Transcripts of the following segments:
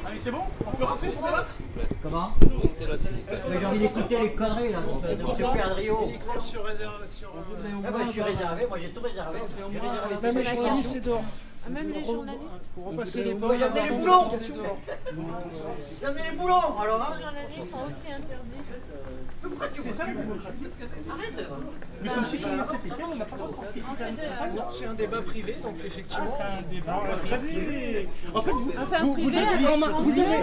Allez, c'est bon? On peut rentrer pour débattre? Comment? Mais j'ai envie d'écouter les conneries là, de M. Perdriau. Uniquement sur réservation. Ah bah, je suis réservé, moi j'ai tout réservé. J'ai réservé Même les journalistes, c'est dehors. Ah, même les journalistes. Pour repasser les Moi j'ai amené les boulons. J'ai amené les boulons alors hein. Les journalistes sont aussi interdits. Pourquoi tu fais ça? Arrête. Nous sommes citoyens de cette école, on n'a pas le droit de participer. Non, c'est un débat privé, donc effectivement. C'est un débat très privé. En fait,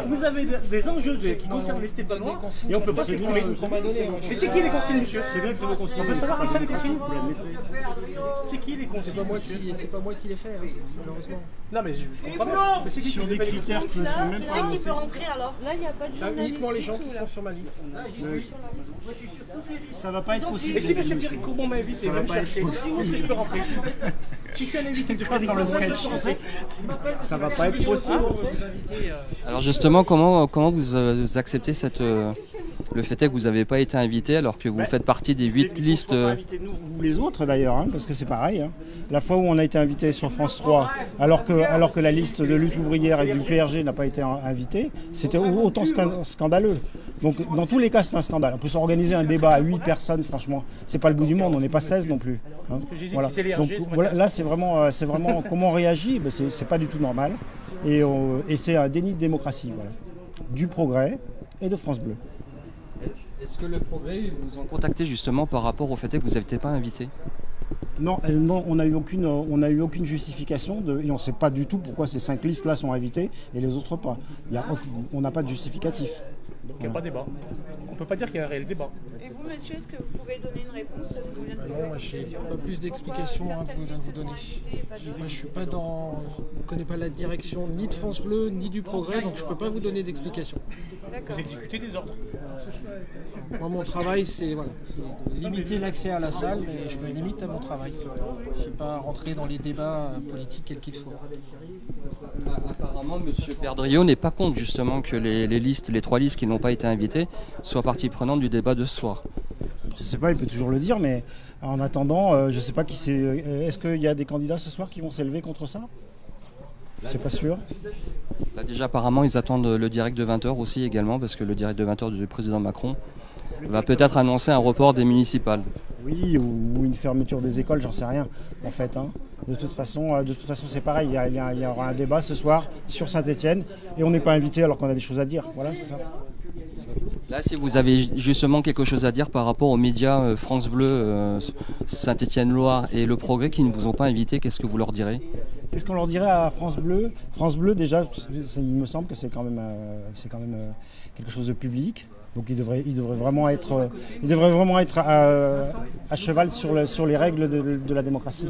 vous avez des enjeux qui concernent les Stéphanois et on ne peut pas s'exprimer. Et c'est qui les consignes, monsieur? C'est bien que c'est vos consignes. On peut savoir qui sont les consignes? C'est qui les consignes? C'est pas moi qui l'ai fait, malheureusement. Non mais je comprends bien. Mais c'est qui Sur des critères qui ne sont même Qui pas c'est qui annoncés. peut rentrer alors? Là, il n'y a pas de Là, journalistes. uniquement les gens du qui tout, sont là. sur ma liste. Moi je suis sur toutes les listes. Ça va pas être possible. Et si M. Pierre Courbon m'a invité, il va me chercher. Où est-ce que je peux rentrer? Si je suis un invité de Frédéric Dans le Courbon, je peux sketch, tu rentrer. sais, ça va pas être possible. Alors justement, comment vous acceptez le fait est que vous n'avez pas été invité alors que vous faites partie des 8 listes Faut pas inviter nous ou les autres d'ailleurs, hein, parce que c'est pareil. Hein. La fois où on a été invité sur France 3, alors que la liste de lutte ouvrière et du PRG n'a pas été invitée, c'était autant scandaleux. Donc dans tous les cas, c'est un scandale. On peut s'organiser un débat à 8 personnes, franchement, c'est pas le bout du monde, on n'est pas 16 non plus. Hein. Voilà. Donc voilà, là, c'est vraiment comment on réagit, ben, c'est pas du tout normal. Et c'est un déni de démocratie, voilà. Du Progrès et de France Bleu. Est-ce que le Progrès vous ont contacté justement par rapport au fait que vous n'avez pas invité? Non, on n'a eu aucune justification et on ne sait pas du tout pourquoi ces 5 listes-là sont invitées et les autres pas. On n'a pas de justificatif. Donc il n'y a pas de débat. On ne peut pas dire qu'il y a un réel débat. Et vous, monsieur, est-ce que vous pouvez donner une réponse à ce qu'on vient de poser? Non, moi, je n'ai pas plus d'explications à vous donner. Moi, je suis pas dans... Je ne connais pas la direction ni de France Bleu, ni du Progrès, donc je ne peux pas vous donner d'explications. Vous exécutez des ordres. Moi, mon travail, c'est de limiter l'accès à la salle, mais je me limite à mon travail. Je ne sais pas rentrer dans les débats politiques quels qu'ils soient. Apparemment, M. Perdriau n'est pas contre justement que les 3 listes qui n'ont pas été invitées soient partie prenante du débat de ce soir. Je ne sais pas, il peut toujours le dire, mais en attendant, je ne sais pas qui c'est. Est-ce qu'il y a des candidats ce soir qui vont s'élever contre ça? C'est pas sûr. Là déjà apparemment ils attendent le direct de 20h aussi également parce que le direct de 20h du président Macron va peut-être annoncer un report des municipales. Oui, ou une fermeture des écoles, j'en sais rien en fait. Hein. De toute façon c'est pareil, il y aura un débat ce soir sur Saint-Étienne et on n'est pas invité alors qu'on a des choses à dire. Voilà, c'est ça. Là, si vous avez justement quelque chose à dire par rapport aux médias France Bleu, Saint-Étienne-Loire et Le Progrès qui ne vous ont pas invité, qu'est-ce que vous leur direz? Qu'est-ce qu'on leur dirait à France Bleu? France Bleu, déjà, il me semble que c'est quand même quelque chose de public. Donc il devrait vraiment être à cheval sur les règles de la démocratie.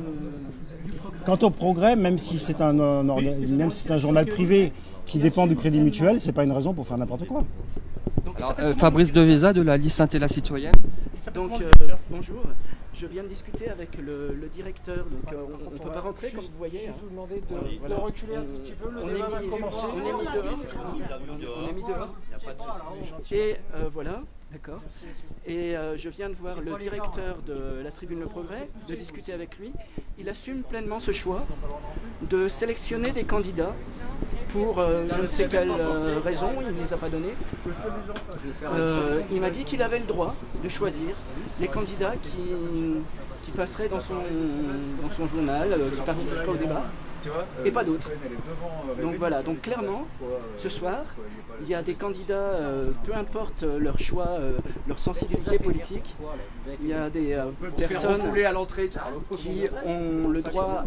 Quant au Progrès, même si c'est un journal privé qui dépend du Crédit Mutuel, c'est pas une raison pour faire n'importe quoi. Alors, Fabrice Deveza de la liste Saint-Étienne citoyenne. Donc bonjour, je viens de discuter avec le directeur, donc on ne peut pas rentrer comme vous voyez. Je vais vous demander de reculer un tout petit peu, le débat va commencer. On est mis dehors. Et voilà, d'accord. Et je viens de voir le directeur de la Tribune Le Progrès, de discuter avec lui. Il assume pleinement ce choix de sélectionner des candidats pour je ne sais quelle raison, il ne les a pas donnés. Il m'a dit qu'il avait le droit de choisir les candidats qui passeraient dans son journal, qui participeraient au débat, et pas d'autres. Donc voilà, donc clairement, ce soir, il y a des candidats, peu importe leur choix, leur sensibilité politique, il y a des personnes qui ont le droit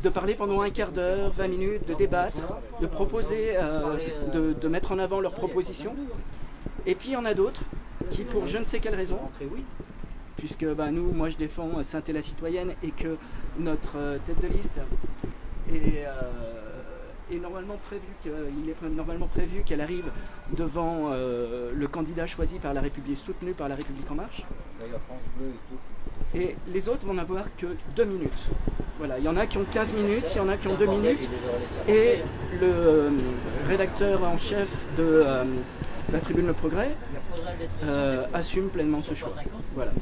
de parler pendant un quart d'heure, 20 minutes, de débattre, de proposer, de mettre en avant leurs propositions. Et puis il y en a d'autres qui, pour je ne sais quelle raison, puisque moi je défends Saint-Étienne citoyenne et que notre tête de liste est normalement prévu qu'elle arrive devant le candidat choisi par la République, soutenu par la République En Marche. Et les autres vont n'avoir que 2 minutes. Voilà, il y en a qui ont 15 minutes, il y en a qui ont 2 minutes. Et le rédacteur en chef de la Tribune Le Progrès assume pleinement ce choix. Voilà.